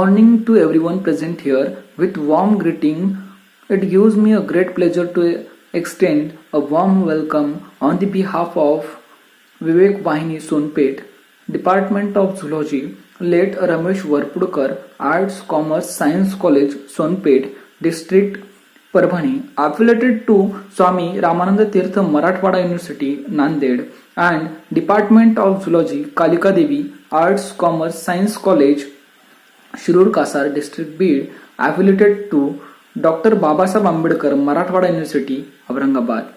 morning to everyone present here. With warm greeting, it gives me a great pleasure to extend a warm welcome on the behalf of Vivek Vahini Sonpet, Department of Zoology, late Ramesh Varpudkar, Arts, Commerce, Science College, Sonpet, District, Parvani, affiliated to Swami Ramananda Tirtha Marathwada University, Nanded, and Department of Zoology, Kalika Devi, Arts, Commerce, Science College, Shirur Kasar, District Bid, affiliated to Dr. Babasaheb Ambedkar, Marathwada University, Aurangabad.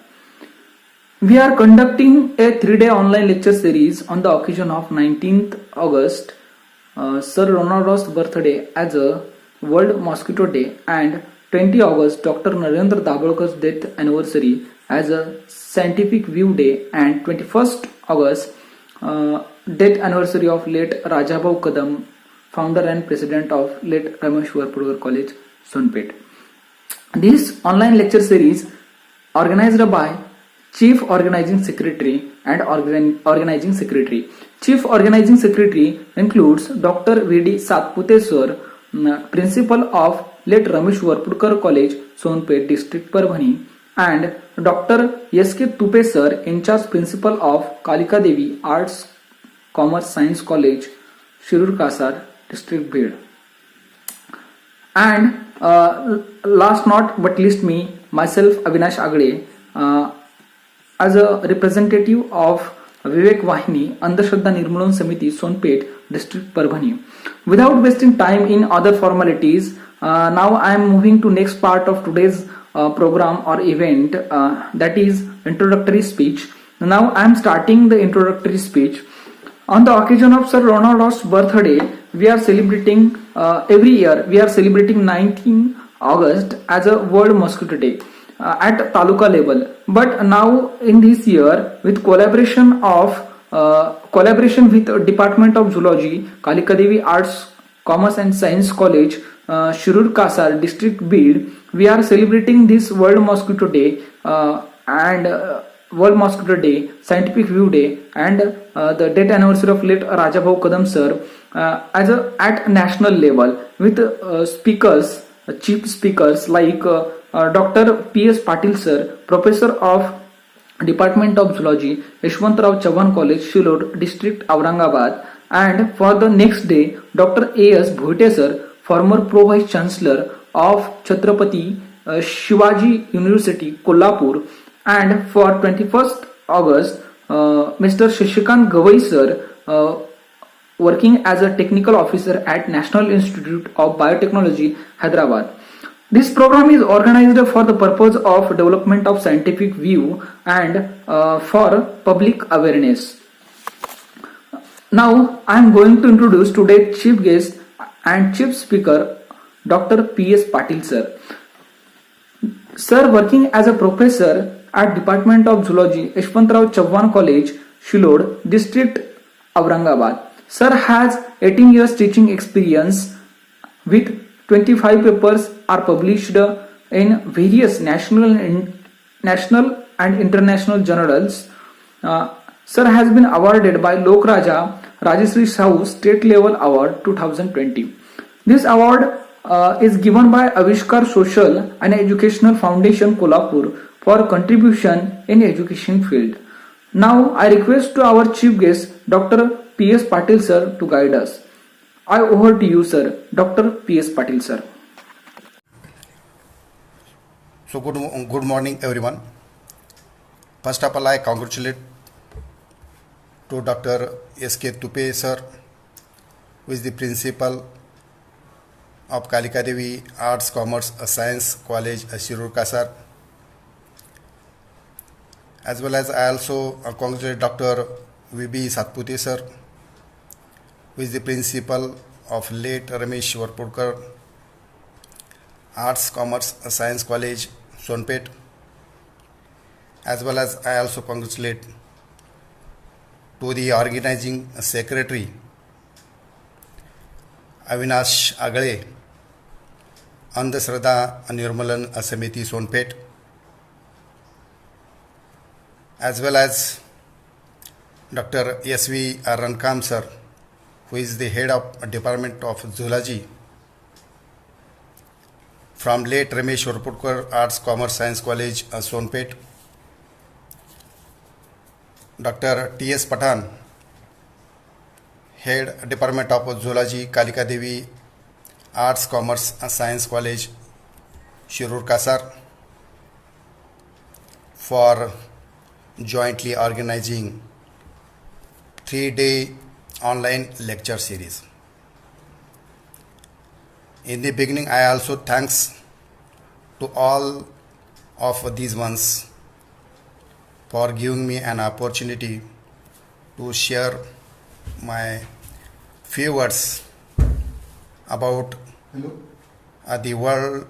We are conducting a 3-day online lecture series on the occasion of 19th August, Sir Ronald Ross' birthday as a World Mosquito Day, and 20 August, Dr. Narendra Dabholkar's death anniversary as a Scientific View Day, and 21st August, death anniversary of late Rajabhau Kadam, founder and president of late Ramesh Varpudkar College, Sonpet. This online lecture series organized by Chief Organizing Secretary and Organizing Secretary. Chief Organizing Secretary includes Dr. V.D. Satpute Sir, Principal of late Ramesh Varpudkar College, Sonpet, District Parvani, and Dr. S.K. Tupe Sir, in charge Principal of Kalika Devi Arts, Commerce, Science College, Shirur Kasar, District Bid. And last not but least me, myself Avinash Agade, as a representative of Vivek Vahini, Andhashraddha Nirmulan Samiti, Sonpet, District Parvani. Without wasting time in other formalities, now I am moving to next part of today's program or event, that is introductory speech. Now I am starting the introductory speech. On the occasion of Sir Ronald Ross' birthday, we are celebrating every year. We are celebrating 19 August as a World Mosquito Day at Taluka level. But now in this year, with collaboration with Department of Zoology, Kalika Devi Arts, Commerce and Science College, Shirur Kasar, District Bid, we are celebrating this World Mosquito Day and World Mosquito Day, Scientific View Day, and the death anniversary of late Rajabhau Kadam Sir at national level with speakers, chief speakers like Dr. P.S. Patil Sir, Professor of Department of Zoology, Yashwantrao Chauhan College, Shillur, District Aurangabad, and for the next day, Dr. A.S. Bhoite Sir, former Pro Vice Chancellor of Chhatrapati Shivaji University, Kolhapur, and for 21st August, Mr. Shashikant Gavai Sir, working as a technical officer at National Institute of Biotechnology, Hyderabad. This program is organized for the purpose of development of scientific view and for public awareness. Now I am going to introduce today's chief guest and chief speaker, Dr. P.S. Patil Sir. Sir, working as a professor at Department of Zoology, Yashwantrao Chauhan College, Shillur, District Aurangabad. Sir has 18 years teaching experience with 25 papers are published in various national and international journals. Sir has been awarded by Lok Raja Rajashri Sahu State Level Award 2020. This award is given by Avishkar Social and Educational Foundation Kolhapur for contribution in education field. Now I request to our chief guest Dr. P.S. Patil Sir to guide us. I over to you, sir. Dr. P.S. Patil Sir. So good morning everyone. First of all, I congratulate to Dr. S.K. Tupe Sir, who is the principal of Kalika Devi Arts, Commerce, Science College, Shirur Kasar. As well as I also congratulate Dr. V.B. Satpute Sir, who is the principal of late Ramesh Varpudkar Arts, Commerce, Science College, Sonpet. As well as I also congratulate to the organizing secretary, Avinash Agade, Andhashraddha Nirmulan Samiti, Sonpet. As well as Dr. S.V. Rankam Sir, who is the head of Department of Zoology, from late Ramesh Urputkar Arts Commerce Science College, Sonpet. Dr. T.S. Pathan, Head Department of Zoology, Kalika Devi Arts Commerce Science College, Shirur Kasar, for jointly organizing 3-day online lecture series. In the beginning, I also thanks to all of these ones for giving me an opportunity to share my few words about the world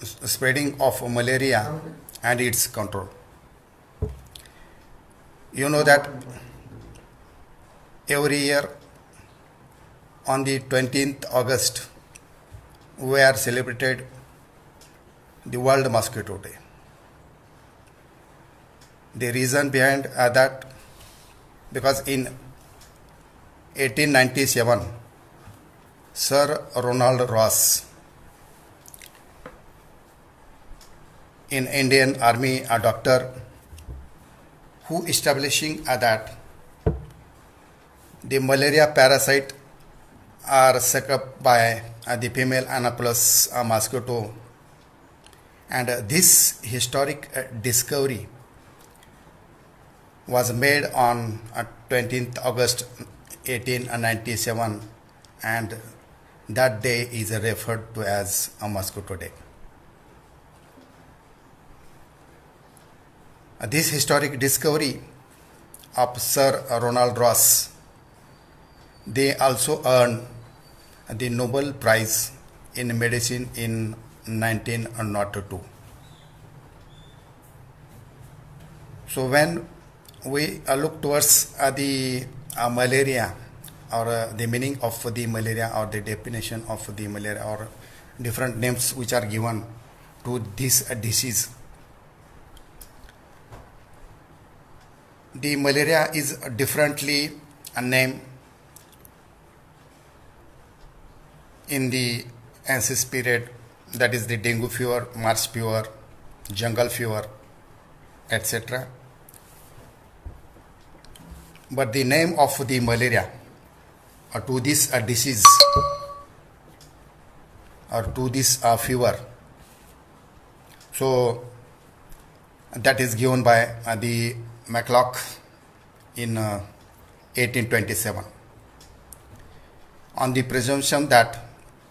spreading of malaria and its control. You know that every year on the 20th August we are celebrated the World Mosquito Day. The reason behind that, because in 1897 Sir Ronald Ross, in Indian Army, a doctor, who establishing that the malaria parasite are sucked up by the female Anopheles mosquito, and this historic discovery was made on 20th August 1897, and that day is referred to as a Mosquito Day. This historic discovery of Sir Ronald Ross, they also earned the Nobel Prize in Medicine in 1902. So when we look towards the malaria, or the meaning of the malaria, or the definition of the malaria, or different names which are given to this disease, the malaria is differently named in the ancient period, that is the dengue fever, marsh fever, jungle fever, etc. But the name of the malaria, or to this disease, or to this fever, so that is given by the McCulloch in 1827, on the presumption that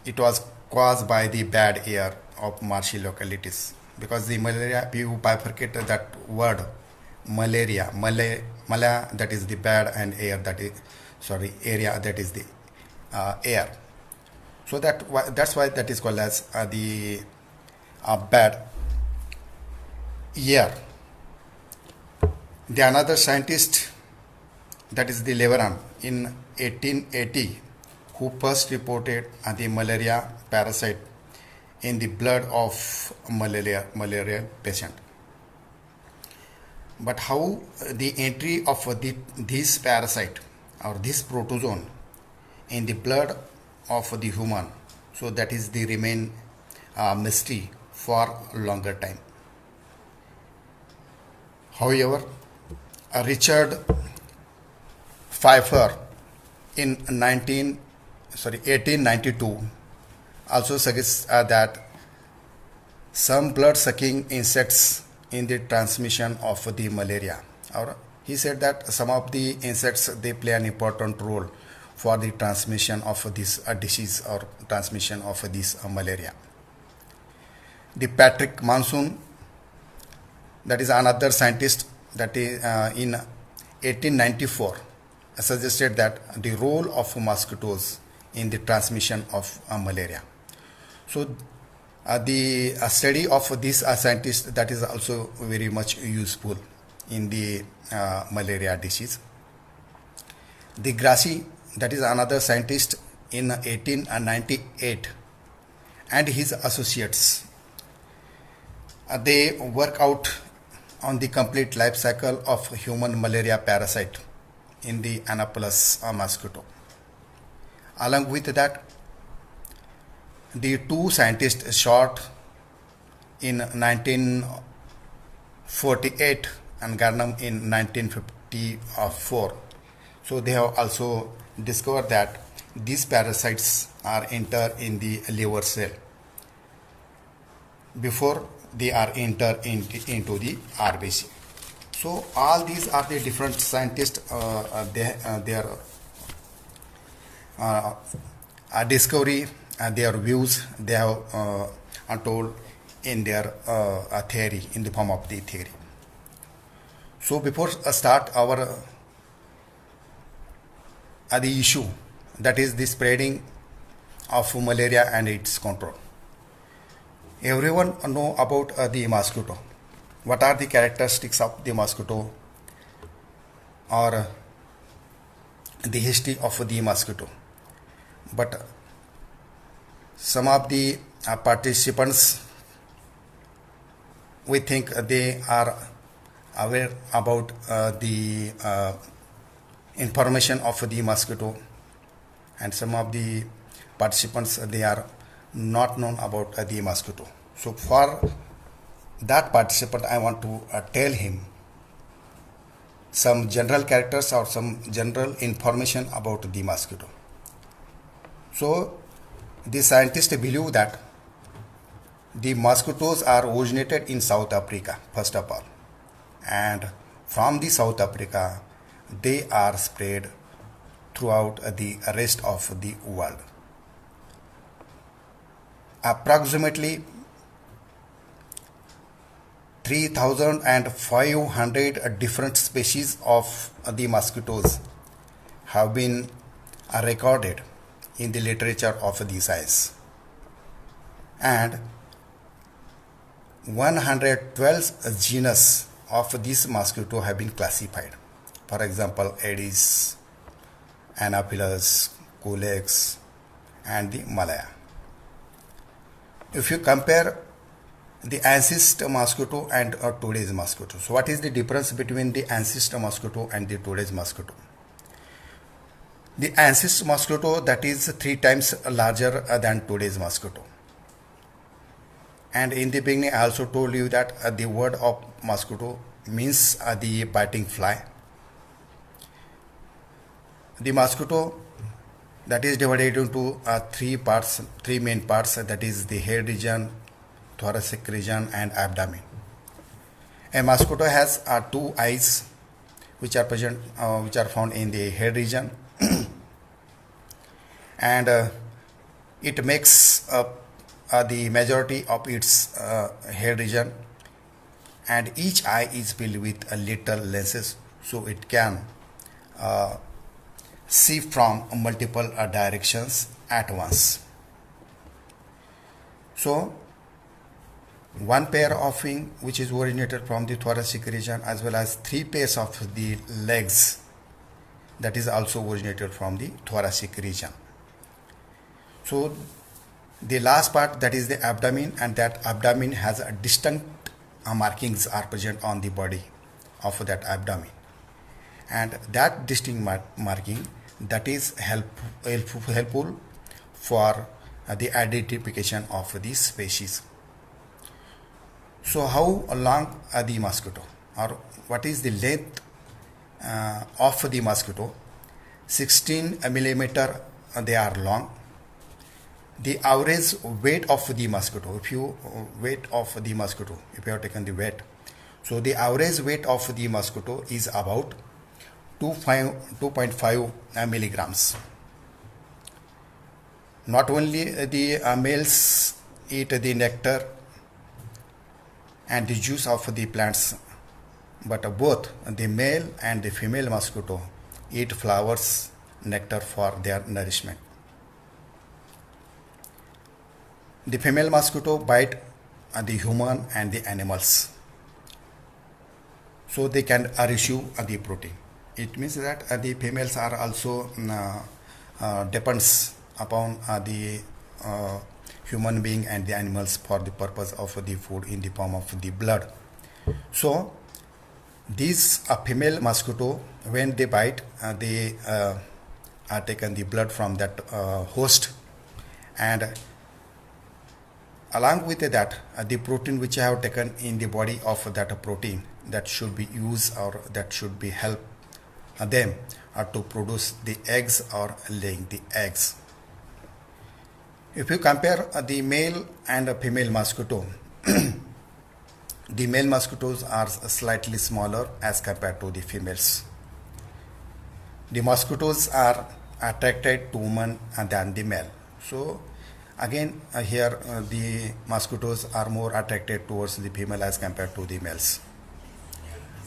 it was caused by the bad air of marshy localities, because the malaria, you bifurcate that word malaria, mala, that is the bad, and air, that is area, that is the air. So that's why that is called as the bad air. The another scientist, that is the Leveran, in 1880, who first reported the malaria parasite in the blood of malaria patient. But how the entry of this parasite, or this protozoan, in the blood of the human, so that is the remain mystery for longer time. However, Richard Pfeiffer in 1892 also suggests that some blood-sucking insects in the transmission of the malaria, or he said that some of the insects, they play an important role for the transmission of this disease, or transmission of this malaria. The Patrick Monson, that is another scientist, that is in 1894 suggested that the role of mosquitoes in the transmission of malaria. So the study of this scientist, that is also very much useful in the malaria disease. The Grassi, that is another scientist, in 1898, and his associates, they work out on the complete life cycle of human malaria parasite in the Anopheles mosquito. Along with that, the two scientists shot in 1948 and Garnham in 1954. So they have also discovered that these parasites are enter in the liver cell before they are enter into the RBC. So all these are the different scientists, their discovery and their views they have told in their theory, in the form of the theory. So before start our the issue, that is the spreading of malaria and its control. Everyone know about the mosquito. What are the characteristics of the mosquito, or the history of the mosquito? But some of the participants, we think they are aware about the information of the mosquito, and some of the participants they are not known about the mosquito. So for that participant, I want to tell him some general characters or some general information about the mosquito. So the scientists believe that the mosquitoes are originated in South Africa first of all, and from the South Africa they are spread throughout the rest of the world. Approximately 3,500 different species of the mosquitoes have been recorded in the literature of the science, and 112 genus of this mosquito have been classified. For example, Aedes, Anopheles, Culex, and the Malaya. If you compare the ancestor mosquito and today's mosquito, so what is the difference between the ancestor mosquito and the today's mosquito? The ancestor mosquito, that is 3 times larger than today's mosquito. And in the beginning I also told you that the word of mosquito means the biting fly. The mosquito, that is divided into 3 main parts, that is the head region, thoracic region, and abdomen. A mosquito has 2 eyes which are found in the head region, and it makes up the majority of its head region, and each eye is filled with little lenses, so it can see from multiple directions at once. So one pair of wing which is originated from the thoracic region, as well as 3 pairs of the legs, that is also originated from the thoracic region. So the last part, that is the abdomen, and that abdomen has a distinct markings are present on the body of that abdomen, and that distinct marking, that is helpful for the identification of the species. So how long are the mosquito, or what is the length of the mosquito? 16 millimeter they are long. The average weight of the mosquito, if you have taken the weight, so the average weight of the mosquito is about 2.5 milligrams. Not only the males eat the nectar and the juice of the plants, but both the male and the female mosquito eat flowers, nectar for their nourishment. The female mosquito bite the human and the animals, so they can receive the protein. It means that the females are also depends upon the human being and the animals for the purpose of the food in the form of the blood. So these female mosquito, when they bite, they are taken the blood from that host, and along with that, the protein which I have taken in the body of that protein, that should be used or that should be help them to produce the eggs or laying the eggs. If you compare the male and female mosquito, the male mosquitoes are slightly smaller as compared to the females. The mosquitoes are attracted to women than the male. So again here the mosquitoes are more attracted towards the female as compared to the males.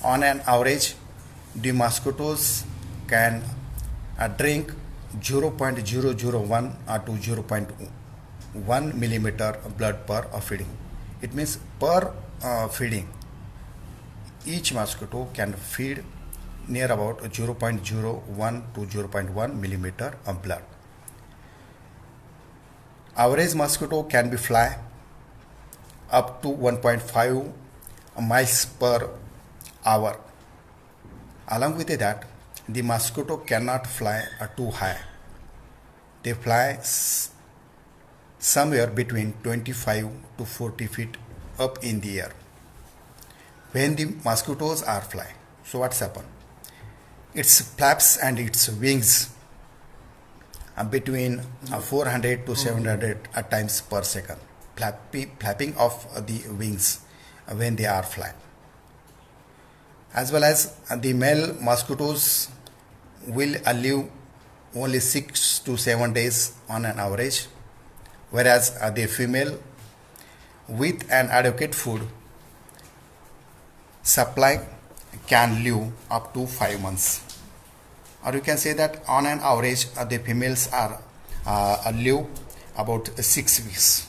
On an average, the mosquitoes can drink 0.001 to 0.1 millimeter blood per feeding. It means per feeding, each mosquito can feed near about 0.01 to 0.1 millimeter of blood. Average mosquito can be fly up to 1.5 miles per hour. Along with that, the mosquito cannot fly too high. They fly somewhere between 25 to 40 feet up in the air. When the mosquitoes are flying, so what's happened? Its flaps and its wings between 400 to 700 times per second, flapping of the wings when they are flying. As well as the male mosquitoes will live only 6 to 7 days on an average, whereas the female with an adequate food supply can live up to 5 months. Or you can say that on an average the females are live about 6 weeks.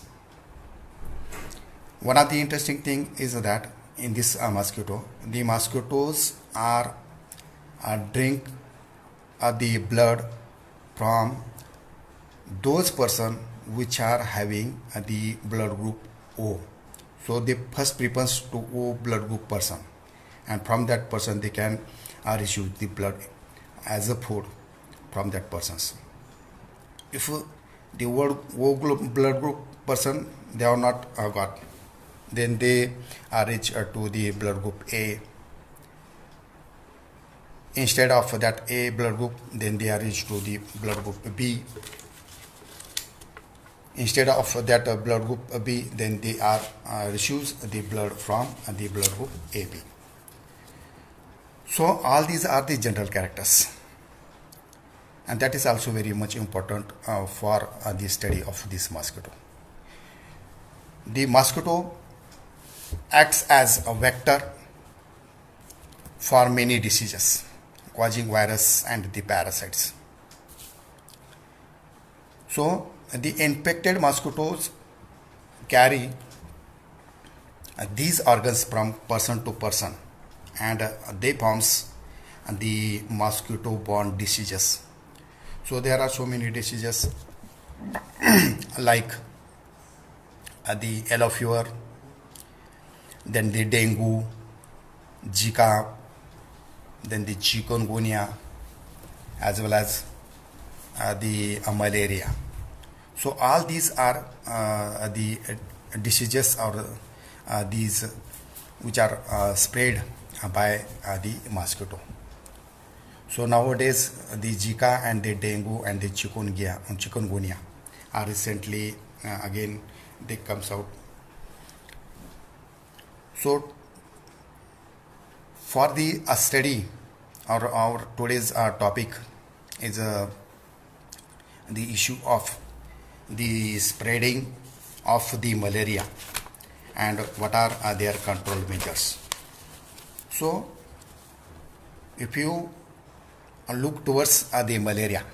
One of the interesting thing is that in this mosquito, the mosquitoes are drink the blood from those person which are having the blood group O. So they first preference to O blood group person, and from that person they can receive the blood as a food from that persons. If the O blood group person they are not got, then they are reach to the blood group A. Instead of that A blood group, then they are reached to the blood group B. Instead of that blood group B, then they are receives the blood from the blood group AB. So all these are the general characters, and that is also very much important for the study of this mosquito. The mosquito acts as a vector for many diseases causing virus and the parasites. So the infected mosquitoes carry these organs from person to person, and they forms the mosquito-borne diseases. So there are so many diseases like the yellow fever, then the dengue, Zika, then the chikungunya, as well as the malaria. So all these are the diseases or these which are spread by the mosquito. So nowadays the Zika and the dengue and the chikungunya are recently again they comes out. So for the study or our today's topic is the issue of the spreading of the malaria and what are their control measures. So if you look towards the malaria,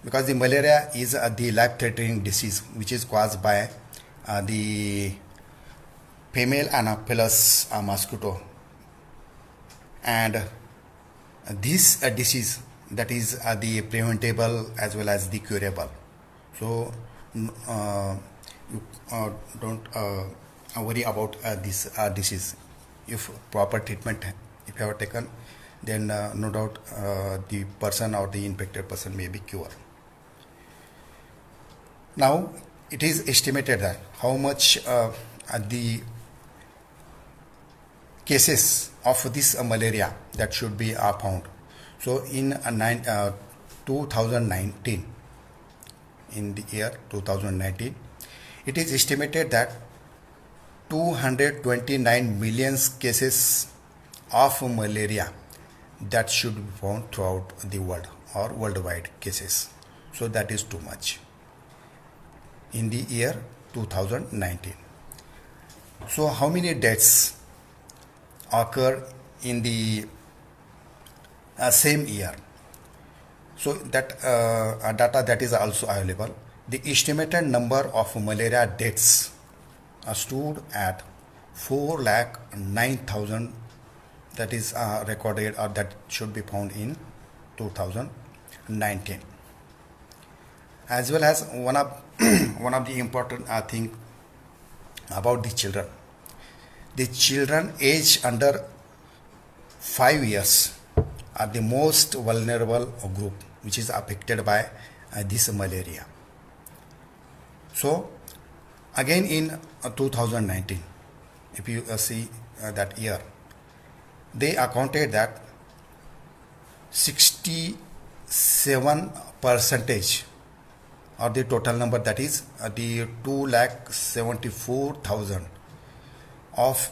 because the malaria is the life-threatening disease which is caused by the female Anopheles mosquito, and this disease that is the preventable as well as the curable. So you don't worry about this disease. If proper treatment if you have taken, then no doubt the person or the infected person may be cured. Now it is estimated that how much the cases of this malaria that should be found. So in 2019, in the year 2019, it is estimated that 229 million cases of malaria that should be found throughout the world or worldwide cases. So that is too much in the year 2019. So how many deaths occur in the same year? So that data that is also available. The estimated number of malaria deaths stood at 4,09,000, that is recorded or that should be found in 2019. As well as one of the important thing about the children. The children aged under 5 years are the most vulnerable group which is affected by this malaria. So again in 2019, if you see that year, they accounted that 67% or the total number, that is the 2,74,000 of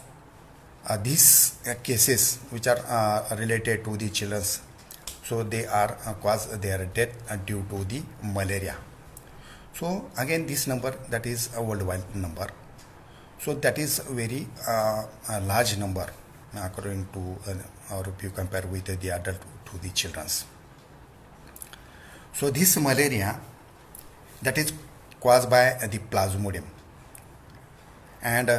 these cases which are related to the children. So they are caused their death due to the malaria. So again this number, that is a worldwide number. So that is a very a large number according to or if you compare with the adult to the children's. So this malaria that is caused by the Plasmodium, and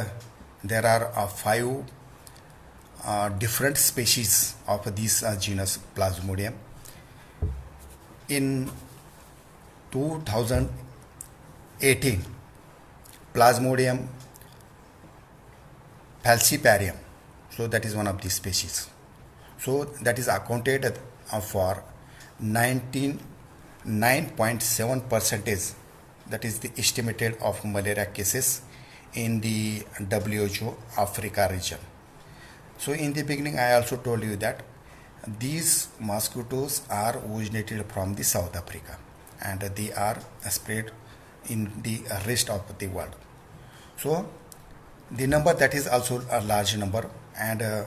there are 5 different species of this genus Plasmodium. In 2018, Plasmodium falciparum, so that is one of the species. So that is accounted for 99.7%, that is the estimated of malaria cases in the WHO Africa region. So in the beginning I also told you that these mosquitoes are originated from the South Africa and they are spread in the rest of the world. So the number that is also a large number, and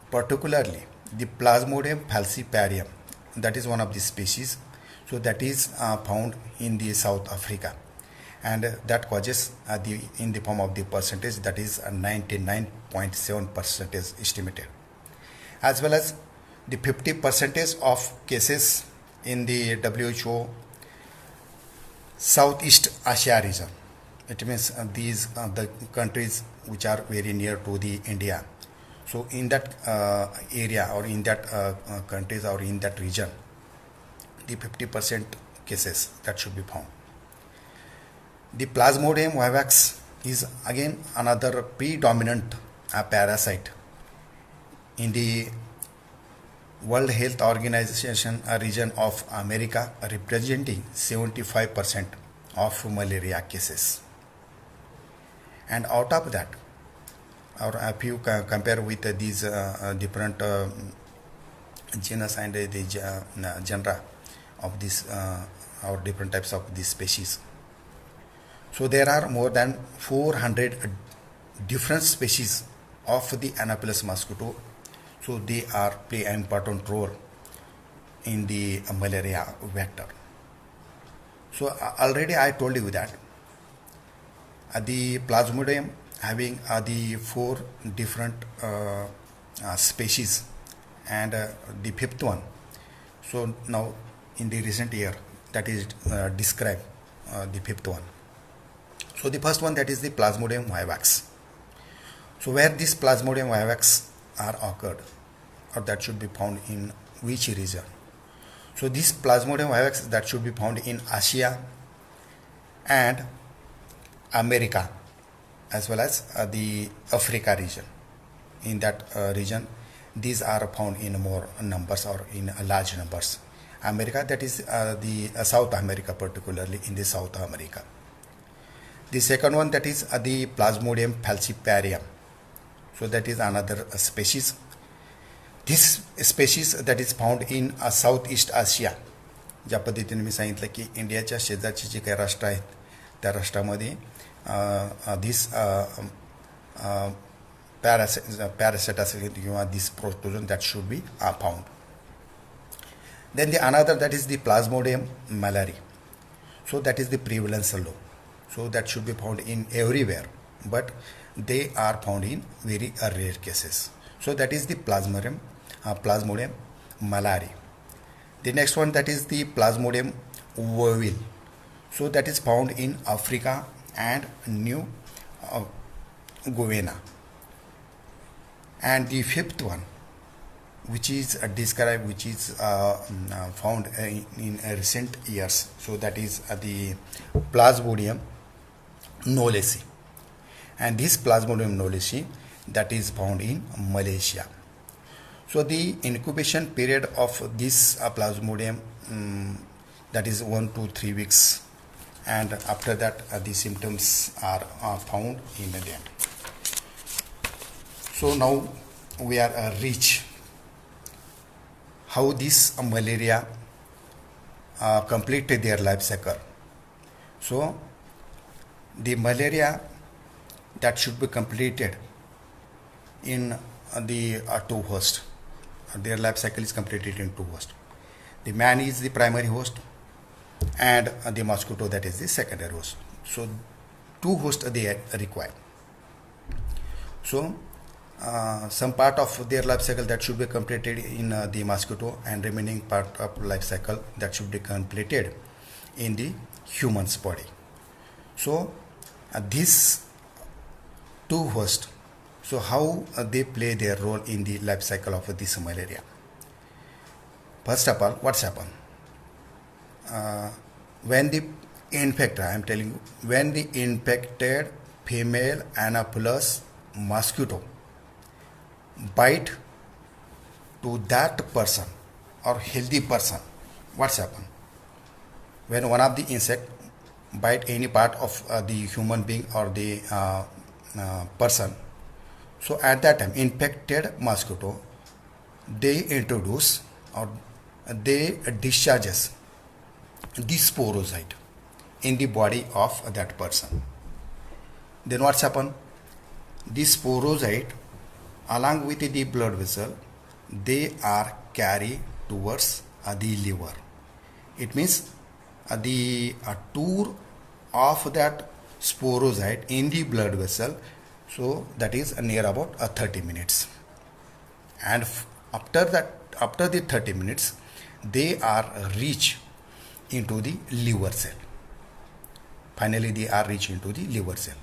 particularly the Plasmodium falciparum, that is one of the species. So that is found in the South Africa, and that causes in the form of the percentage, that is 99.7% estimated, as well as the 50% of cases in the WHO Southeast Asia region. It means these the countries which are very near to the India. So in that area or in that countries or in that region, the 50% cases that should be found. The Plasmodium vivax is again another predominant parasite in the World Health Organization region of America, representing 75% of malaria cases. And out of that, or if you compare with these different genus and the genera of this or different types of these species, so there are more than 400 different species of the Anopheles mosquito. So they are play an important role in the malaria vector. So already I told you that the Plasmodium having the 4 different species, and the 5th one. So now in the recent year, that is described the 5th one. So the first one, that is the Plasmodium vivax. So where this Plasmodium vivax are occurred, or that should be found in which region? So this Plasmodium vivax that should be found in Asia and America, as well as the Africa region. In that region, these are found in more numbers or in large numbers. America, that is the South America, particularly in the South America. The second one, that is the Plasmodium falciparum. So that is another species. This species that is found in Southeast Asia. ज्या पद्धतीने मी सांगितलं की इंडियाच्या शेजारची जी काही राष्ट्र आहेत त्या राष्ट्रामध्ये धिस parasite असेल किंवा this protozoan that should be found. Then the another, that is the Plasmodium malariae. So that is the prevalence low. So that should be found in everywhere, but they are found in very rare cases. So that is the Plasmodium malariae. The next one, that is the Plasmodium ovale. So that is found in Africa and New Guinea. And the fifth one, which is described, which is found in recent years, so that is the Plasmodium knowlesi. And this Plasmodium knowlesi, that is found in Malaysia. So the incubation period of this Plasmodium, that is 1 to 3 weeks, and after that the symptoms are found in the end. So now we are reach how this malaria complete their life cycle. So the malaria that should be completed in the two hosts. Their life cycle is completed in two hosts. The man is the primary host and the mosquito, that is the secondary host. So two hosts they require. So some part of their life cycle that should be completed in the mosquito, and remaining part of life cycle that should be completed in the human's body. So these two hosts, so how they play their role in the life cycle of this malaria. First of all, what's happened? When the infected, I am telling you, when the infected female Anopheles mosquito bite to that person or healthy person, what's happened? When one of the insect bite any part of the human being or the person, so at that time infected mosquito, they introduce or they discharges the sporocyte in the body of that person. Then what's happened? The sporocyte along with the blood vessel, they are carried towards the liver. It means the tour of that sporocyte in the blood vessel, so that is near about 30 minutes. And after the 30 minutes, they are reach into the liver cell. Finally, they are reach into the liver cell.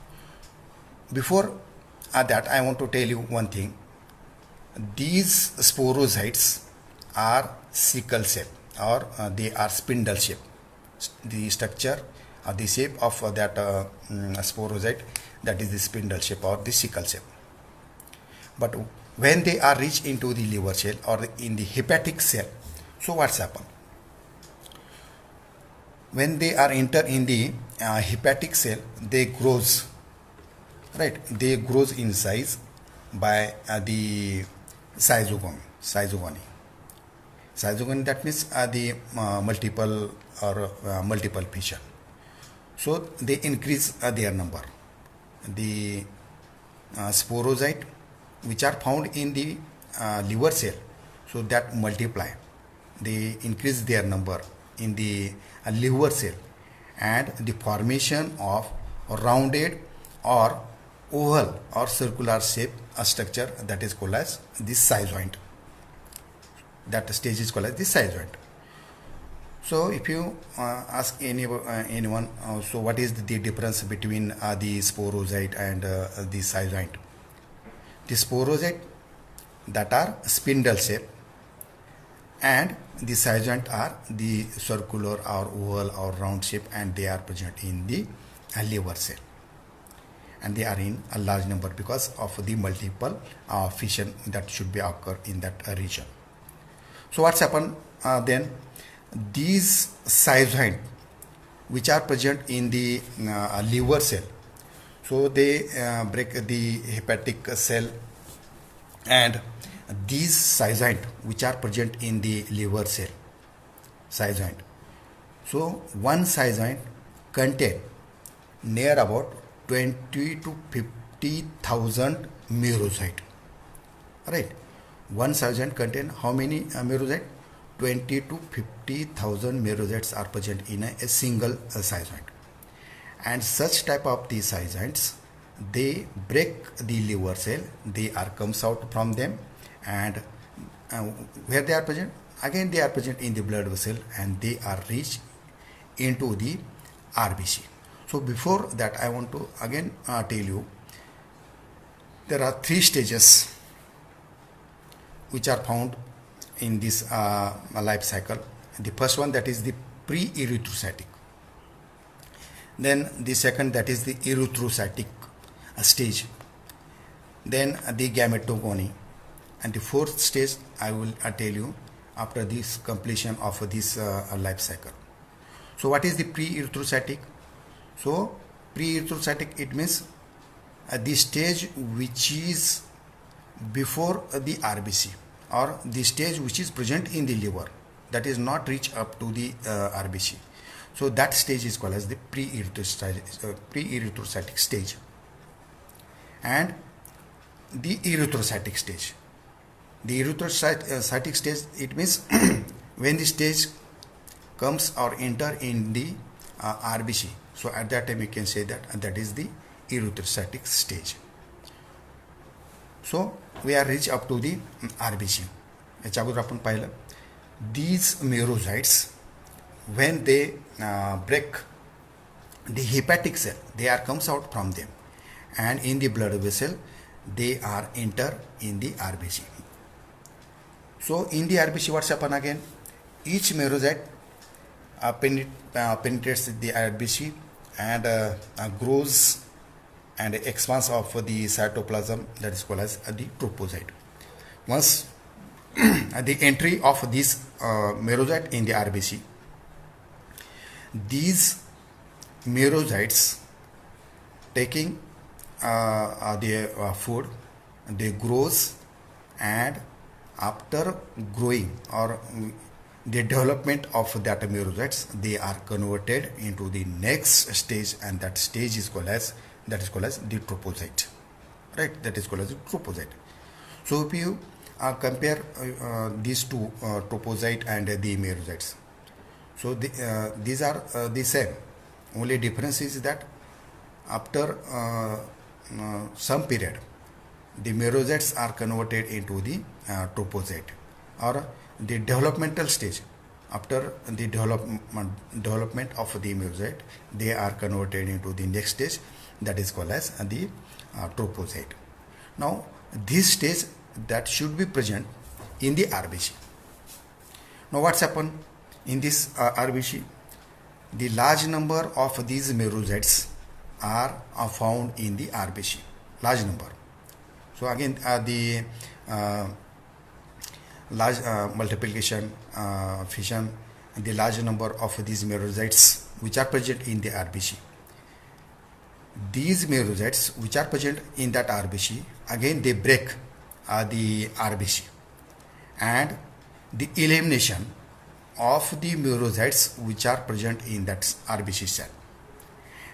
Before that, I want to tell you one thing. These sporocytes are sickle shape, or they are spindle shape. The structure or the shape of that sporocyte, that is the spindle shape or the sickle shape. But when they are reached into the liver cell or in the hepatic cell, so what's happened? When they are enter in the hepatic cell, they grows, right? They grows in size by the zygony. Zygony, that means the multiple or multiple fission. So they increase their number. The sporocyte which are found in the liver cell, so that multiply, they increase their number in the liver cell, and the formation of rounded or oval or circular shape structure, that is called as the cyzoid. That stage is called as the cyzoid. So if you ask anyone, so what is the difference between the sporocyte and the cyzoid? The sporocyte that are spindle shape, and the cyzoid are the circular or oval or round shape, and they are present in the liver cell, and they are in a large number because of the multiple fission that should be occur in that region. So what's happened then? These cyzoid which are present in the liver cell, So they break the hepatic cell, and these cytosine which are present in the liver cell, cytosine. So one cytosine contain near about 20 to 50,000 merocyte. Right? One cytosine contain how many merocyte? 20 to 50,000 merocytes are present in a single cytosine. And such type of these cytosines, they break the liver cell, they are comes out from them, and where they are present? Again they are present in the blood vessel, and they are reached into the RBC. So before that I want to again tell you, there are three stages which are found in this life cycle. The first one, that is the pre-erythrocytic. Then the second, that is the erythrocytic stage. Then the gametogony. And the fourth stage I will tell you after this completion of this life cycle. So what is the pre-erythrocytic? So pre-erythrocytic, it means the stage which is before the RBC, or the stage which is present in the liver, that is not reached up to the RBC. So that stage is called as the pre-erythrocytic stage. And the erythrocytic stage. The erythrocytic stage, it means when the stage comes or enter in the RBC. So at that time we can say that that is the erythrocytic stage. So we are reached up to the RBC. याच्या अगोदर आपण पाहिलं, these merocytes, when they break the hepatic cell, they are comes out from them, and in the blood vessel they are enter in the RBC. So in the RBC, what's happen again? Each merocyte penetrates the RBC and grows and expands of the cytoplasm, that is called as the tropocyte. Once the entry of this merocyte in the RBC, these merocytes taking their food, they grows, and after growing or the development of that merocytes, they are converted into the next stage, and that stage is called as the tropocyte. Right? That is called as the tropocyte. So if you compare these two, tropocyte and the merocytes, so these are the same. Only difference is that after some period, the merocytes are converted into the tropocyte, or the developmental stage. After the development of the merocyte, they are converted into the next stage, that is called as the tropocyte. Now this stage that should be present in the RBC. Now what's happened in this RBC? The large number of these merocytes are found in the RBC, large number. So again the large multiplication, fission, the large number of these merocytes which are present in the RBC. These merocytes which are present in that RBC, again they break the RBC, and the elimination of the merocytes which are present in that RBC cell,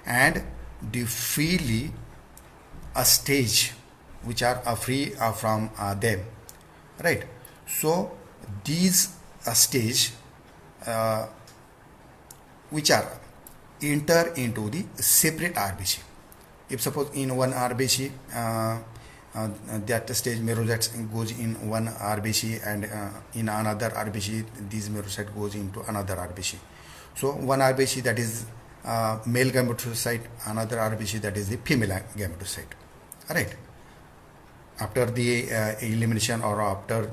and the freely a stage which are free from them. Right? So these stage which are enter into the separate RBC. If suppose in one RBC that stage merocytes goes in one RBC, and in another RBC these merocyte goes into another RBC. So one RBC, that is male gametocyte, another RBC, that is the female gametocyte. Alright. After the elimination, or after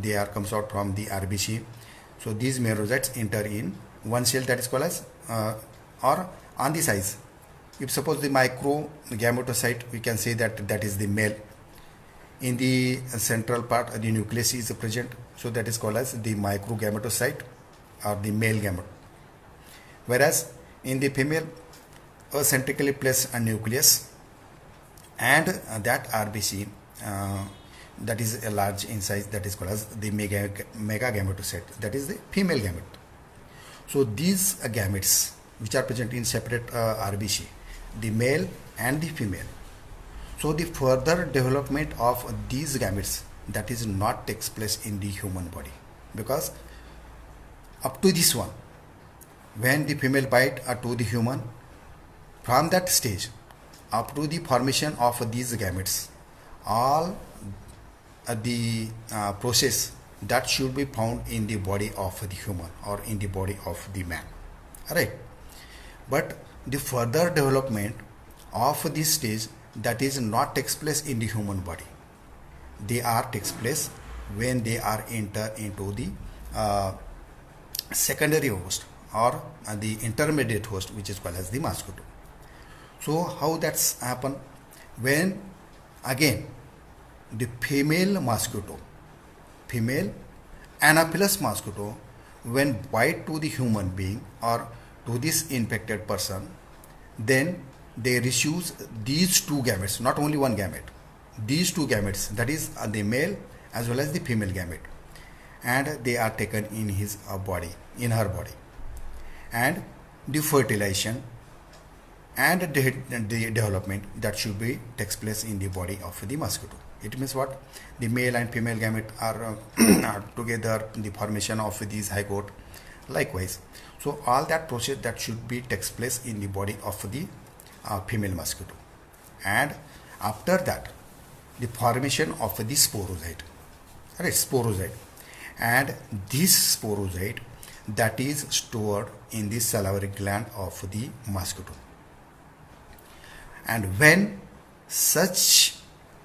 they are comes out from the RBC, so these merocytes enter in one cell, that is called as or on the size. If suppose the micro gametocyte, we can say that that is the male. In the central part, the nucleus is present, so that is called as the micro gametocyte, or the male gamete. Whereas in the female, a centrically placed nucleus, and that RBC that is a large in size, that is called as the mega gametocyte, that is the female gamete. So these gametes which are present in separate RBC, the male and the female. So the further development of these gametes, that is not takes place in the human body, because up to this one, when the female bite to the human, from that stage up to the formation of these gametes, all the process that should be found in the body of the human or in the body of the man, right? But the further development of this stage, that is not takes place in the human body. They are takes place when they are enter into the secondary host or the intermediate host, which is called as the mosquito. So how that's happen? When again the female mosquito, female Anopheles mosquito, when bite to the human being or to this infected person, then they receive these two gametes, not only one gamete, these two gametes, that is the male as well as the female gamete, and they are taken in his body, in her body, and the fertilization and the development that should be takes place in the body of the mosquito. It means what? The male and female gamete are, are together, the formation of these zygote, likewise. So all that process that should be takes place in the body of the female mosquito, and after that the formation of the sporozoite, right? Sporozoite, and this sporozoite that is stored in the salivary gland of the mosquito. And when such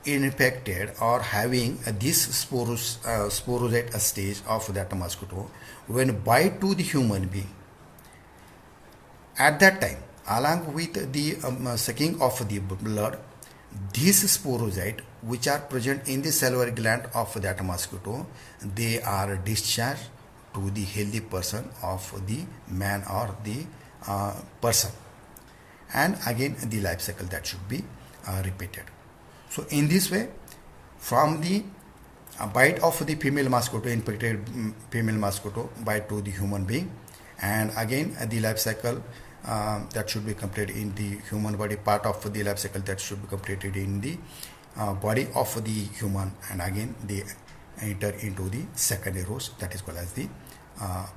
infected or having this sporozoite stage of that mosquito, when bite to the human being, at that time, along with the sucking of the blood, these sporozoite which are present in the salivary gland of that mosquito, they are discharged to the healthy person of the man or the person, and again the life cycle that should be repeated. So in this way, from the bite of the female mosquito, infected female mosquito bite to the human being, and again the life cycle that should be completed in the human body, part of the life cycle that should be completed in the body of the human, and again they enter into the secondary host, that is called as the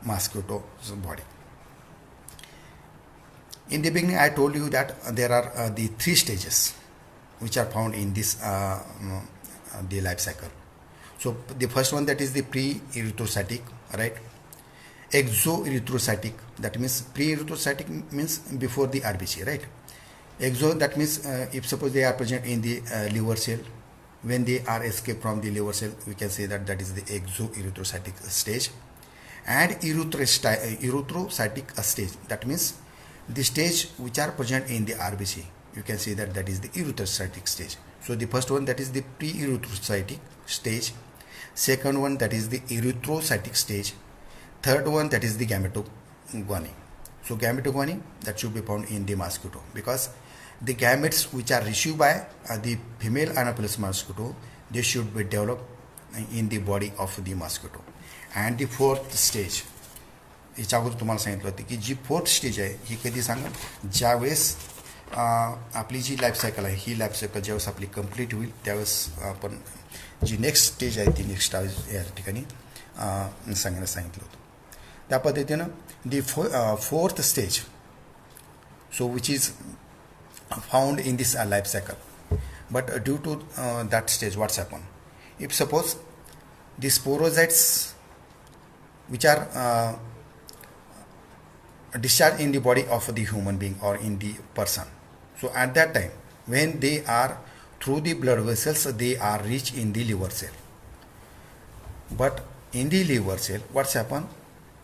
mosquito's body. In the beginning I told you that there are the three stages which are found in this the life cycle. So the first one, that is the pre-erythrocytic, right? Exoerythrocytic, that means pre-erythrocytic means before the RBC, right? Exo, that means if suppose they are present in the liver cell, when they are escaped from the liver cell, we can say that that is the exoerythrocytic stage. And erythrocytic stage, that means the stage which are present in the RBC, you can say that that is the erythrocytic stage. So the first one, that is the pre-erythrocytic stage. Second one, that is the erythrocytic stage. Third one, that is the gametogony. So gametogony, that should be found in the mosquito, because the gametes which are received by the female Anopheles mosquito, they should be developed in the body of the mosquito. And the fourth stage, याच्या अगोदर तुम्हाला सांगितलं होतं की जी fourth stage आहे ही कधी सांगा, ज्यावेळेस आपली जी लाईफ सायकल आहे ही लाईफ सायकल ज्यावेळेस आपली कंप्लीट होईल त्यावेळेस आपण जी नेक्स्ट स्टेज आहे ती नेक्स्ट या ठिकाणी सांगण्यास सांगितलं होतं. त्या पद्धतीनं the fourth stage, so which is found in this life cycle, but due to that stage what's happen, if suppose the sporozoites which are discharged in the body of the human being or in the person. So at that time, when they are through the blood vessels, they are reached in the liver cell. But in the liver cell, what's happened?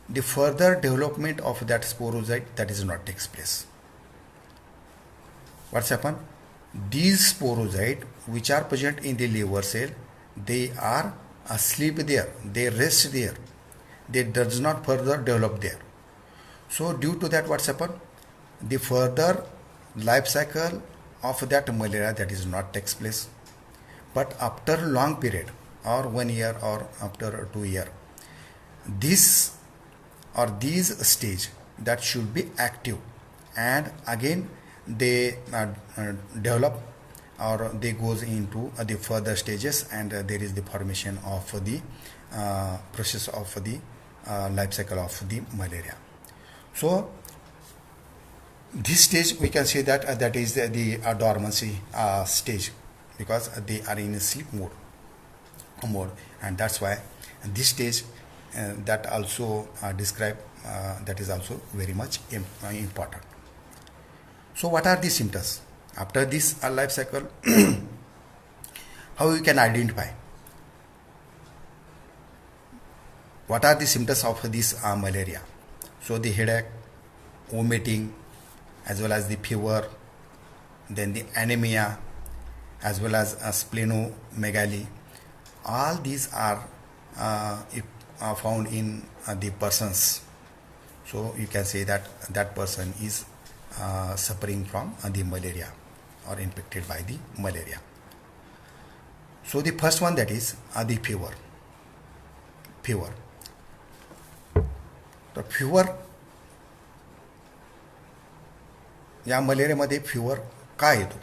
The further development of that sporozoite, that is not takes place. What's happened? These sporozoite which are present in the liver cell, they are asleep there, they rest there, they does not further develop there. So due to that, what's happened? The further life cycle of that malaria that is not takes place. But after long period or 1 year or after 2 year, this or these stage that should be active, and again they develop or they goes into the further stages, and there is the formation of the process of the life cycle of the malaria. So this stage we can say that that is the dormancy stage, because they are in a sleep mode, and that's why this stage that also describe that is also very much important. So what are the symptoms after this life cycle? How you can identify what are the symptoms of this malaria? So the headache, vomiting, as well as the fever, then the anemia, as well as splenomegaly. All these are found in the persons. So you can say that that person is suffering from the malaria or infected by the malaria. So the first one, that is the fever. The fever, या मलेरियामध्ये fever का येतो,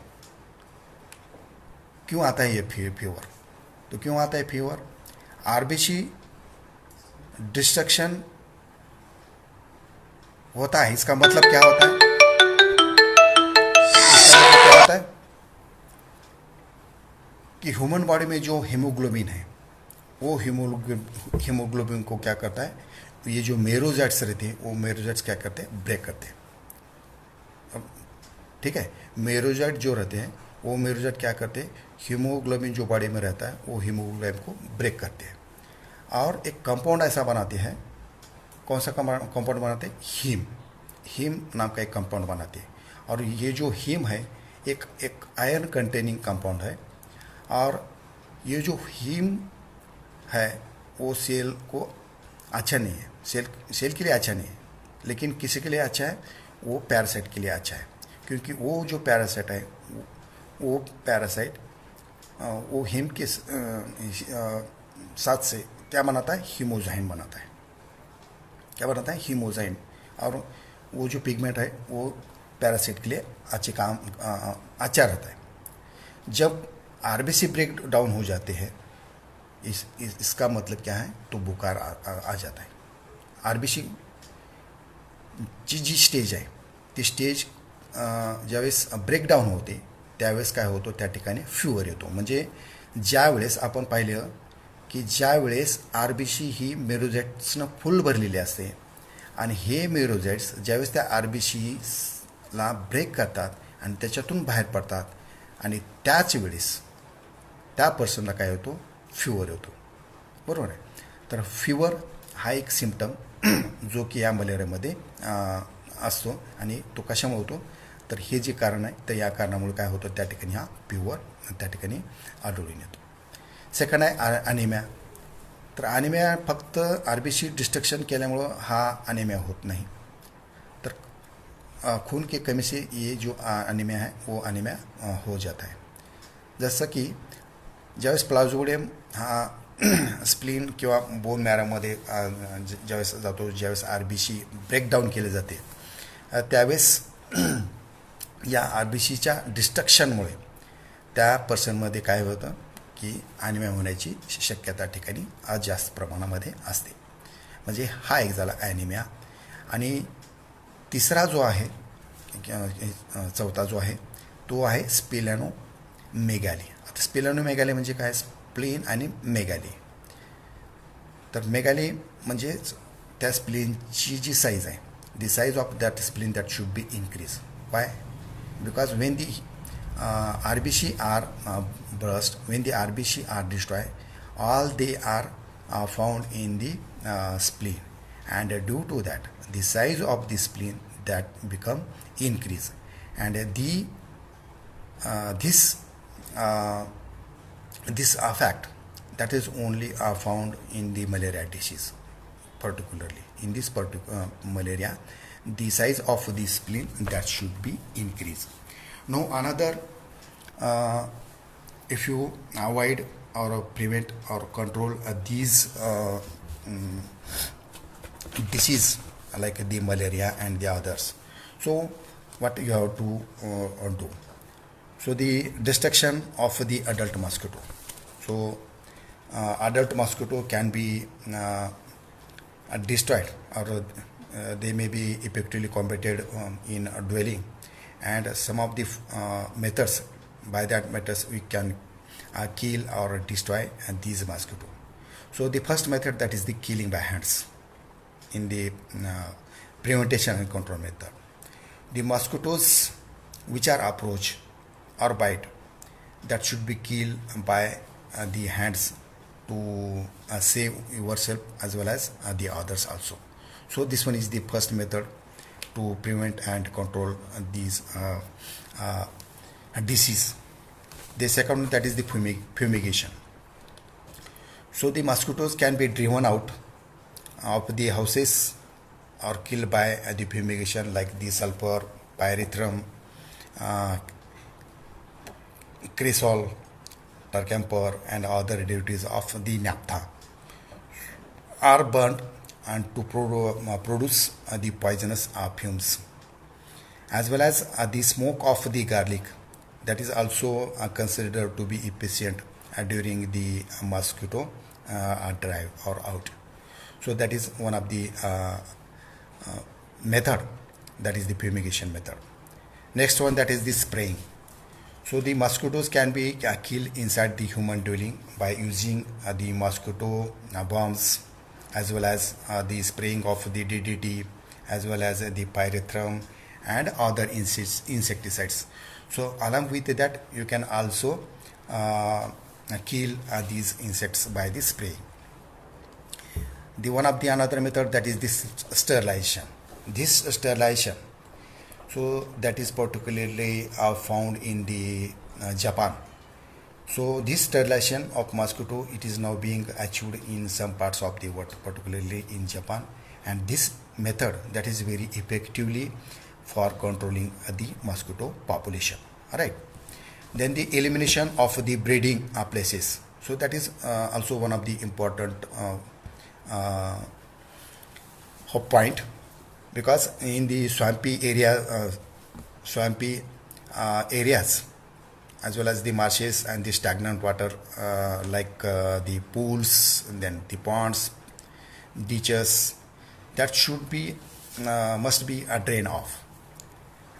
क्यों आता है ये fever? तो क्यों आता है फीवर? आरबीसी डिस्ट्रक्शन होता है। इसका मतलब क्या होता है? क्या होता है कि ह्यूमन बॉडी में जो हीमोग्लोबिन है, वो हीमोग्लोबिन को क्या करता है, ये जो मेरोजाइट्स रहते हैं वो मेरोजाइट्स क्या करते हैं, ब्रेक करते हैं। ठीक है, मेरोजाइट जो रहते हैं वो मेरोजाइट क्या करते हैं, हीमोग्लोबिन जो बॉडी में रहता है वो हीमोग्लोबिन को ब्रेक करते हैं, और एक कंपाउंड ऐसा बनाते हैं। कौन सा कंपाउंड बनाते हैं? हीम नाम का एक कंपाउंड बनाते हैं। और ये जो हीम है एक आयरन कंटेनिंग कंपाउंड है, और ये जो हीम है वो सेल को अच्छा नहीं है, सेल के लिए अच्छा नहीं है, लेकिन किसी के लिए अच्छा है, वो पैरासाइट के लिए अच्छा है। क्योंकि वो जो पैरासाइट है वो पैरासाइट वो हीम के साथ से क्या बनाता है, हीमोजाइन बनाता है। क्या बनाता है? हीमोजाइन। और वो जो पिगमेंट है वो पैरासाइट के लिए अच्छा रहता है। जब आरबीसी ब्रेक डाउन हो जाते हैं, इसका मतलब क्या है, तो बुखार आ जाता है। आरबीसी जी स्टेज आहे ती स्टेज ज्यावेळेस ब्रेकडाऊन होते त्यावेळेस काय होतं, त्या ठिकाणी फ्युअर येतो। म्हणजे ज्यावेळेस आपण पाहिलं की ज्यावेळेस आरबीसी ही मेरोजाइट्सनं फुल भरलेली असते, आणि हे मेरोजाइट्स ज्यावेळेस त्या आरबीसीला ब्रेक करतात आणि त्याच्यातून बाहेर पडतात, आणि त्याच वेळेस त्या पर्सनला काय होतो, फ्युअर होतो। बरोबर आहे? तर फ्युअर हा एक सिम्पटम जो की या मलेरियामध्ये असतो, आणि तो कशामुळे होतो, तर हे जे कारण आहे तर या कारणामुळे काय होतं, त्या ठिकाणी हा फ्युअर त्या ठिकाणी आढळून येतो। सेकंड आहे अनिमिया। तर अनिमिया फक्त आरबीसी डिस्ट्रक्शन केल्यामुळं हा अनिमिया होत नाही, तर खून के कमी से ये जो अनिमिया है वो अनिमिया हो जाता है। जसं की ज्यावेळेस प्लाझ्मोडियम हा स्प्लीन किंवा बोन मॅरोमध्ये ज्यावेळेस जातो, ज्यावेळेस आरबीसी ब्रेकडाऊन केले जाते, त्यावेळेस या आरबीसीच्या डिस्ट्रक्शनमुळे त्या पर्सनमध्ये काय होतं की अनिमिया होण्याची शक्यता ठिकाणी जास्त प्रमाणामध्ये असते। म्हणजे हा एक झाला ॲनिमिया। आणि तिसरा जो आहे, चौथा जो आहे तो आहे स्प्लेनोमेगाली। आता स्प्लेनोमेगाली म्हणजे काय, स्प्लीन आणि मेगाली। तर मेगाली म्हणजे त्या स्प्लीनची जी साईज आहे, the size of that spleen that should be increased. Why? Because when the RBC are burst, when the RBC are destroyed, all they are found in the spleen, and due to that the size of the spleen that become increase, and this fact that is only found in the malaria disease. Particularly in this particular malaria, the size of the spleen that should be increased. Now another, if you avoid or prevent or control these disease like the malaria and the others, so what you have to do? So the destruction of the adult mosquito. So adult mosquito can be destroyed, or they may be effectively combated in a dwelling, and some of the methods, by that methods we can kill or destroy these mosquito. So the first method, that is the killing by hands in the prevention and control method. The mosquitoes which are approach or bite, that should be killed by the hands to save yourself as well as the others also. So this one is the first method to prevent and control these disease. The second, that is the fumigation. So the mosquitoes can be driven out of the houses or killed by the fumigation, like the sulfur, pyrethrum, cresol, tercamper, and other derivatives of the naphtha are burnt and to produce the poisonous fumes, as well as the smoke of the garlic, that is also considered to be efficient during the mosquito drive or out. So that is one of the method, that is the fumigation method. Next one, that is the spraying. So the mosquitoes can be killed inside the human dwelling by using the mosquito bombs, as well as the spraying of the DDT, as well as the pyrethrum and other insecticides. So along with that, you can also kill these insects by the spray. The one of the another method, that is this sterilization. This sterilization, so that is particularly found in the Japan. So this sterilization of mosquito, it is now being achieved in some parts of the world, particularly in Japan, and this method, that is very effectively for controlling the mosquito population. All right. Then the elimination of the breeding places. So that is also one of the important point, because in the swampy areas, as well as the marshes and the stagnant water, like the pools and then the ponds, ditches, that should be must be drained off,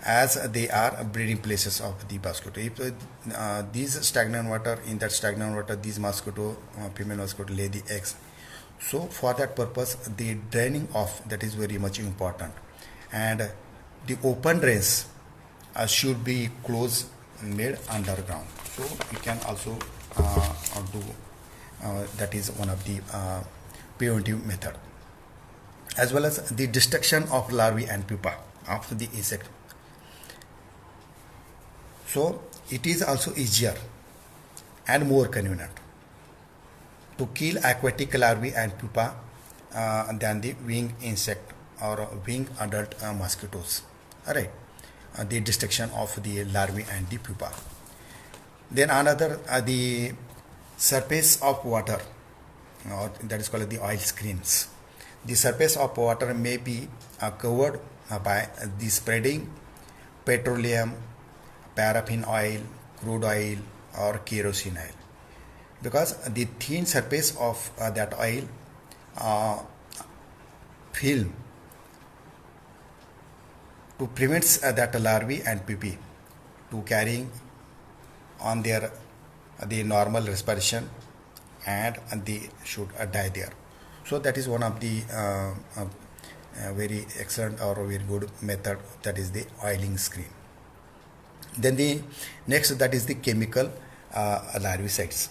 as they are breeding places of the mosquito. If these stagnant water, in that stagnant water, these mosquito, female mosquito, lay the eggs. So for that purpose, the draining off, that is very much important, and the open drains should be close made underground. So you can also do that is one of the preventive method, as well as the destruction of larvae and pupa of the insect. So it is also easier and more convenient to kill aquatic larvae and pupa than the winged insect or winged adult mosquitoes. Alright, the destruction of the larvae and the pupa. Then another, the surface of water, that is called the oil screens. The surface of water may be covered by the spreading petroleum, paraffin oil, crude oil, or kerosene oil, because the thin surface of that oil film to prevent that larvae and pupae to carrying on their the normal respiration, and they should die there. So that is one of the very excellent or very good method, that is the oiling screen. Then the next, that is the chemical larvicides.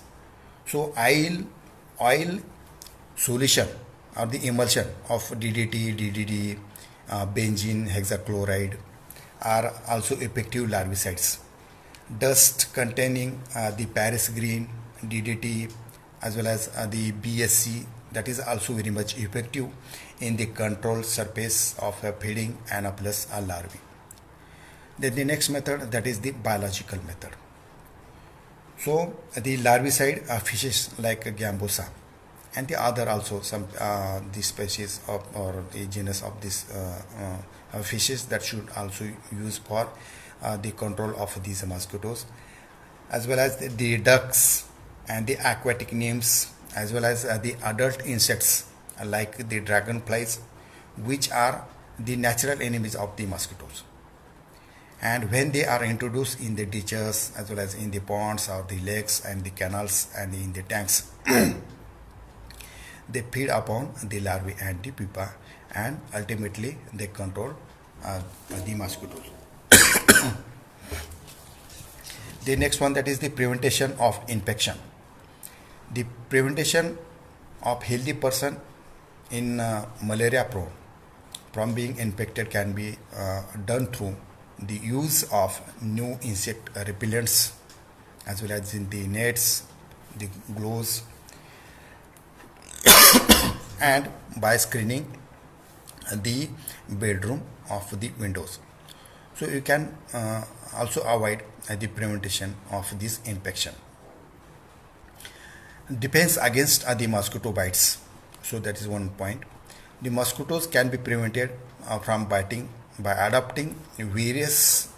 So oil solution or the emulsion of DDT, DDD, benzene hexachloride are also effective larvicides. Dust containing the Paris green, DDT, as well as the BSC, that is also very much effective in the control surface of feeding Anopheles larvae. Then the next method, that is the biological method. So the larvicide fishes like Gambusa and the other also some the species of or the genus of these fishes that should also use for the control of these mosquitoes, as well as the ducks and the aquatic nymphs, as well as the adult insects like the dragonflies, which are the natural enemies of the mosquitoes. And when they are introduced in the ditches as well as in the ponds or the lakes and the canals and in the tanks, they feed upon the larvae and the pupa, and ultimately they control the mosquitoes. The next one, that is the prevention of infection. The prevention of healthy person in malaria prone from being infected can be done through the use of new insect repellents, as well as in the nets, the gloves, and by screening the bedroom of the windows. So you can also avoid the prevention of this infection. Defense against the mosquito bites. So that is one point. The mosquitoes can be prevented from biting by adopting various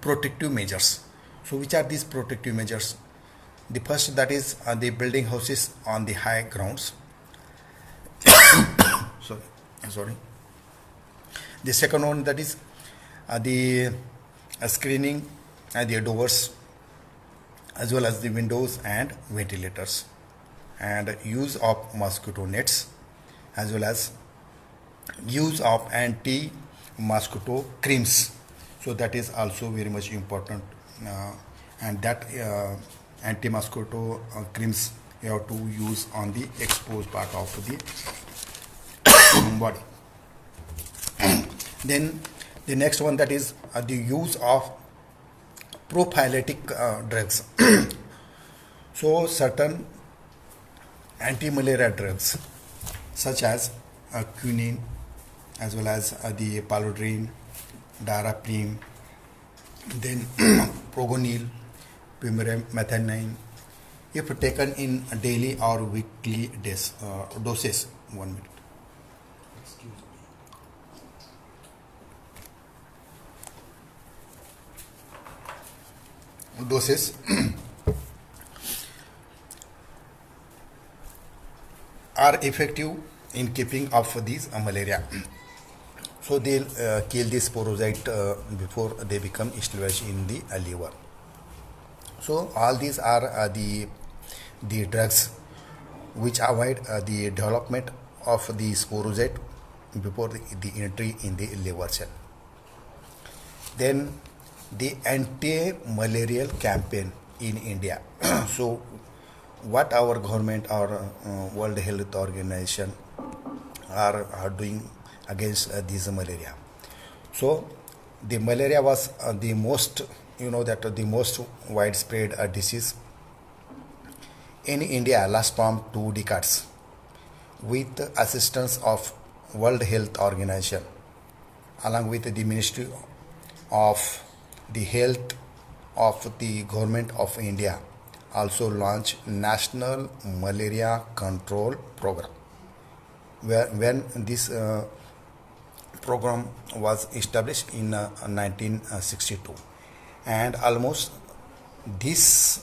protective measures. So which are these protective measures? The first, that is the building houses on the high grounds. Sorry. The second one, that is the screening the doors as well as the windows and ventilators, and use of mosquito nets, as well as use of anti mosquito creams. So that is also very much important, and that anti mosquito creams you have to use on the exposed part of the body. Then the next one, that is the use of prophylactic drugs. So certain anti-malaria drugs such as quinine, as well as the paludrine, daraprim, then progonil, pyrimethamine, if taken in daily or weekly doses. 1 minute. Doses are effective in keeping off these malaria. So they'll kill this sporozoite before they become established in the liver. So all these are the drugs which avoid the development of the sporozoite before the entry in the liver cell. Then the anti-malarial campaign in India. So what our government or World Health Organization are doing against this malaria. So the malaria was the most, the most widespread disease in India last from 2 decades, with assistance of World Health Organization along with the Ministry of the Health of the Government of India also launched National Malaria Control Program, when this program was established in 1962, and almost this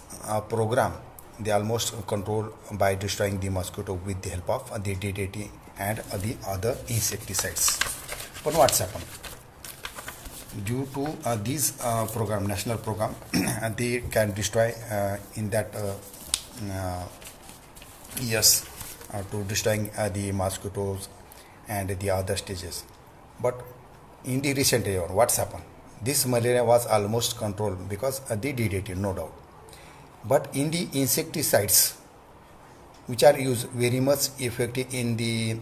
program they almost control by destroying the mosquito with the help of the DDT and the other insecticides. But what's happened? Due to this program, national program, they can destroy in that years to destroying the mosquitoes and the other stages. But in the recent year, what's happened? This malaria was almost controlled because they DDT, no doubt. But in the insecticides, which are used very much effective in the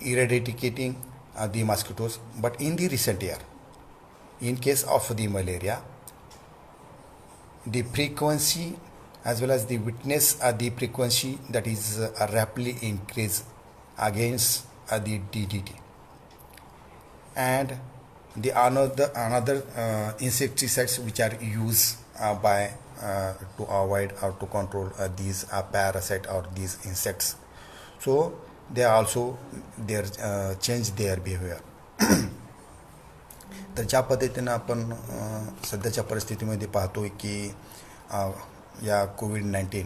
eradicating the mosquitoes, but in the recent year, in case of the malaria, the frequency as well as the witness the frequency that is rapidly increased against the DDT, and the another insecticides which are used by to avoid or to control these parasite or these insects. So they are also their change their behavior. तर ज्या पद्धतीनं आपण सध्याच्या परिस्थितीमध्ये पाहतोय की या कोविड-19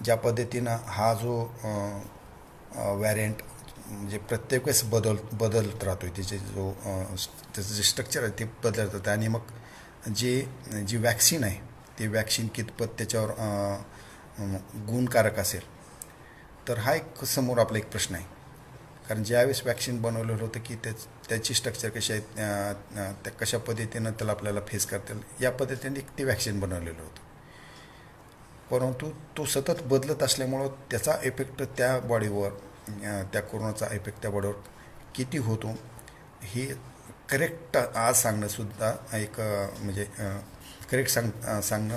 ज्या पद्धतीनं हा जो व्हॅरियंट म्हणजे प्रत्येक वेळेस बदलत राहतोय त्याचं जे स्ट्रक्चर आहे ते बदलत राहतं आणि मग जी वॅक्सिन आहे ते वॅक्सिन कितपत त्याच्यावर गुणकारक असेल तर हा एक समोर आपला एक प्रश्न आहे. कारण ज्यावेळेस वॅक्सिन बनवलेलं होतं की त्याची स्ट्रक्चर कशी आहे त्या कशा पद्धतीनं त्याला आपल्याला फेस करता येईल या पद्धतीने ते वॅक्सिन बनवलेलं होतं. परंतु तो सतत बदलत असल्यामुळं त्याचा इफेक्ट त्या बॉडीवर त्या कोरोनाचा इफेक्ट त्या बॉडीवर किती होतो हे करेक्ट आज सांगणंसुद्धा एक म्हणजे करेक्ट सांगणं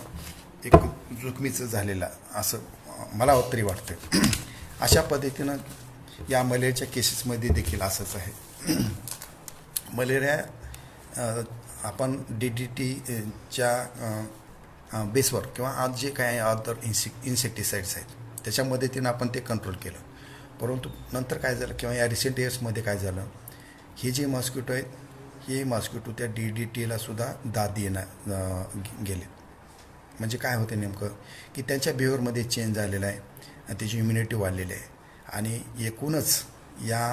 एक जोखमीचं झालेलं असं मला तरी वाटतं. अशा पद्धतीनं या मलेरियाच्या केसेसमध्ये देखील असंच आहे. मलेरिया आपण DDTच्या बेसवर किंवा आज जे काही अदर इन्सेक्टिसाइड्स आहेत त्याच्या मदतीनं आपण ते कंट्रोल केलं. परंतु नंतर काय झालं किंवा या रिसेंट इयर्समध्ये काय झालं, हे जे मॉस्किटो आहेत हे मॉस्किटो त्या DDTला सुद्धा दाद गेले. म्हणजे काय होतं नेमकं की त्यांच्या बिहेवियरमध्ये चेंज झालेला आहे, त्याची इम्युनिटी वाढलेली आहे आणि एकूणच या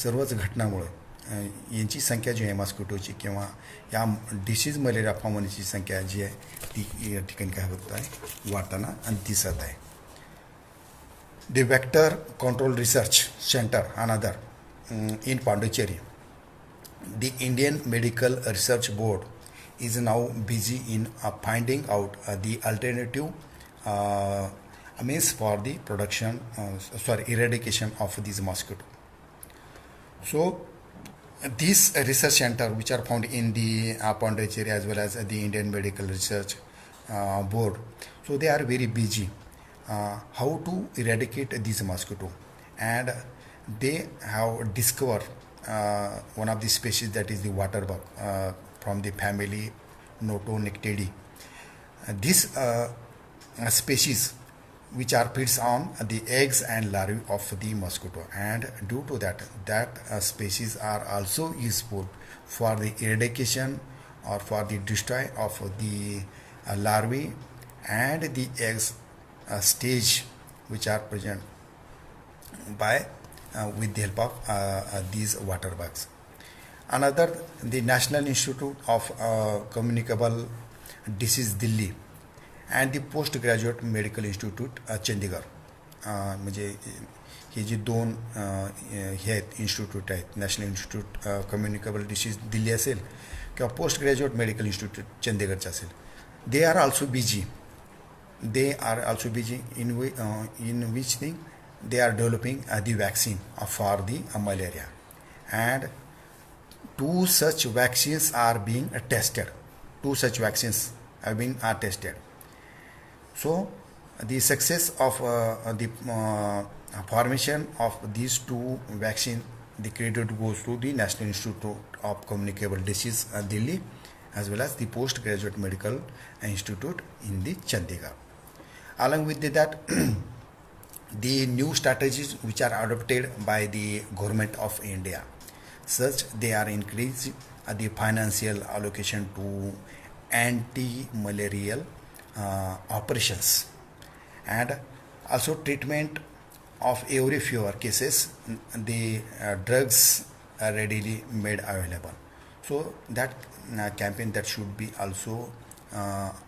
सर्वच घटनामुळं यांची संख्या जी आहे मॉस्किटोची किंवा या डिसीज मलेरिया फॉर्म होण्याची संख्या जी आहे ती या ठिकाणी काय होत आहे वाढताना आणि दिसत आहे. The Vector Control Research Center, another, in Pondicherry. The Indian Medical Research Board is now busy in finding out the alternative means for the eradication of these mosquito. So, these research center which are found in the Pondicherry as well as the Indian Medical Research Board, so they are very busy. How to eradicate these mosquito, and they have discovered one of the species that is the water bug from the family Notonictidae. This species which are feeds on the eggs and larvae of the mosquito, and due to that species are also useful for the eradication or for the destroy of the larvae and the eggs stage which are present by with the help of these water bugs. Another, the National Institute of Communicable Disease Delhi and the Postgraduate Medical Institute Chandigarh, म्हणजे हे जे दोन हे आहेत institute आहेत, national institute communicable disease Delhi असेल किंवा post graduate medical institute चंदीगडचं असेल, they are also busy. They are also busy in which thing they are developing the vaccine for the malaria, and two such vaccines are being tested. So the success of the formation of these two vaccine, the credit goes to the National Institute of Communicable Disease Delhi as well as the Postgraduate Medical Institute in the Chandigarh. Along with that, the new strategies which are adopted by the government of India, such they are increasing the financial allocation to anti-malarial operations, and also treatment of every fewer cases the drugs are readily made available. So that campaign that should be also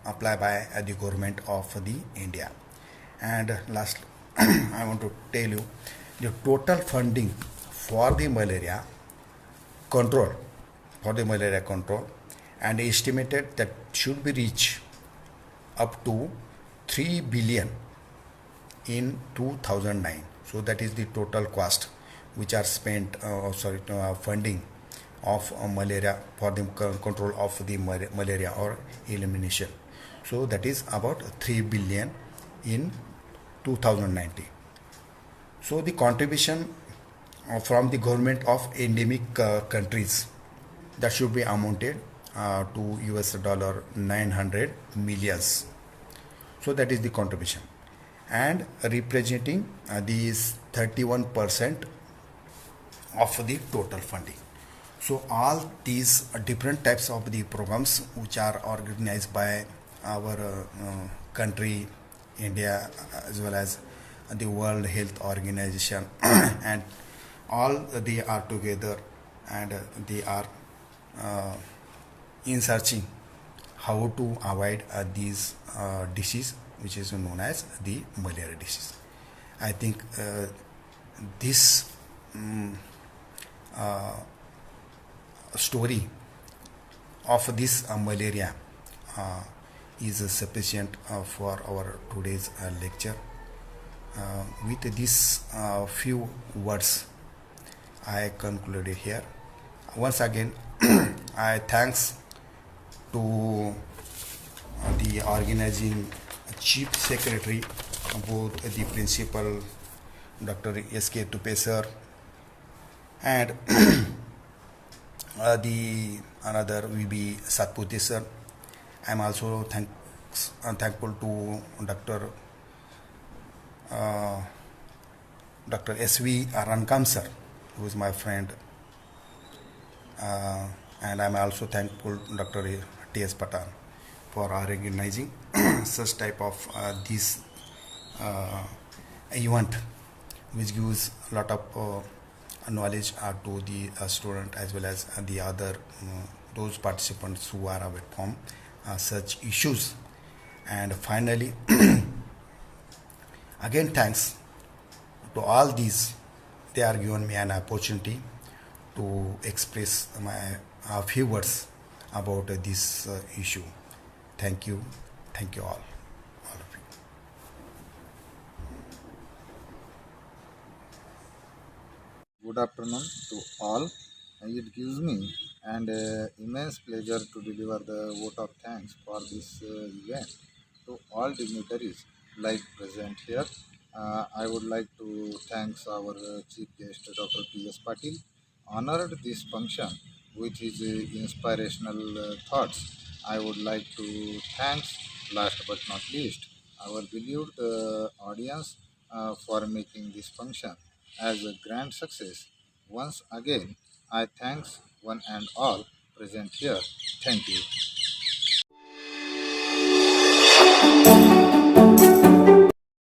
applied by the government of the India. And last I want to tell you the total funding for the malaria control and estimated that should be reach up to 3 billion in 2009. So that is the total cost which are spent funding of malaria for the control of the malaria or elimination. So that is about 3 billion in 2019. So the contribution from the government of endemic countries that should be amounted to US dollar 900 millions. So that is the contribution, and representing these 31% of the total funding. So all these different types of the programs which are organized by our country, India, as well as the World Health Organization, and all they are together, and they are uh, in searching how to avoid these disease which is known as the malaria disease. I think this story of this malaria uh, is sufficient for our today's lecture. With these few words, I concluded here. Once again, I thanks to the organizing chief secretary, both the principal, Dr. S.K. Tupe sir, and the another VB Satputi sir. I'm also thankful to Dr. S.V. Rankam sir, who is my friend, and I'm also thankful Dr. T.S. Patan for organizing such type of this uh, event, which gives a lot of knowledge to the student as well as the other those participants who are aware from such issues. And finally, again thanks to all these, they are given me an opportunity to express my few words about this issue. Thank you. Thank you all of you. Good afternoon to all. It gives me an immense pleasure to deliver the vote of thanks for this event to all dignitaries like present here. I would like to thank our chief guest Dr. P.S. Patil, honored this function with his inspirational thoughts. I would like to thank, last but not least, our beloved audience for making this function as a grand success. Once again, I thanks one and all present here. Thank you.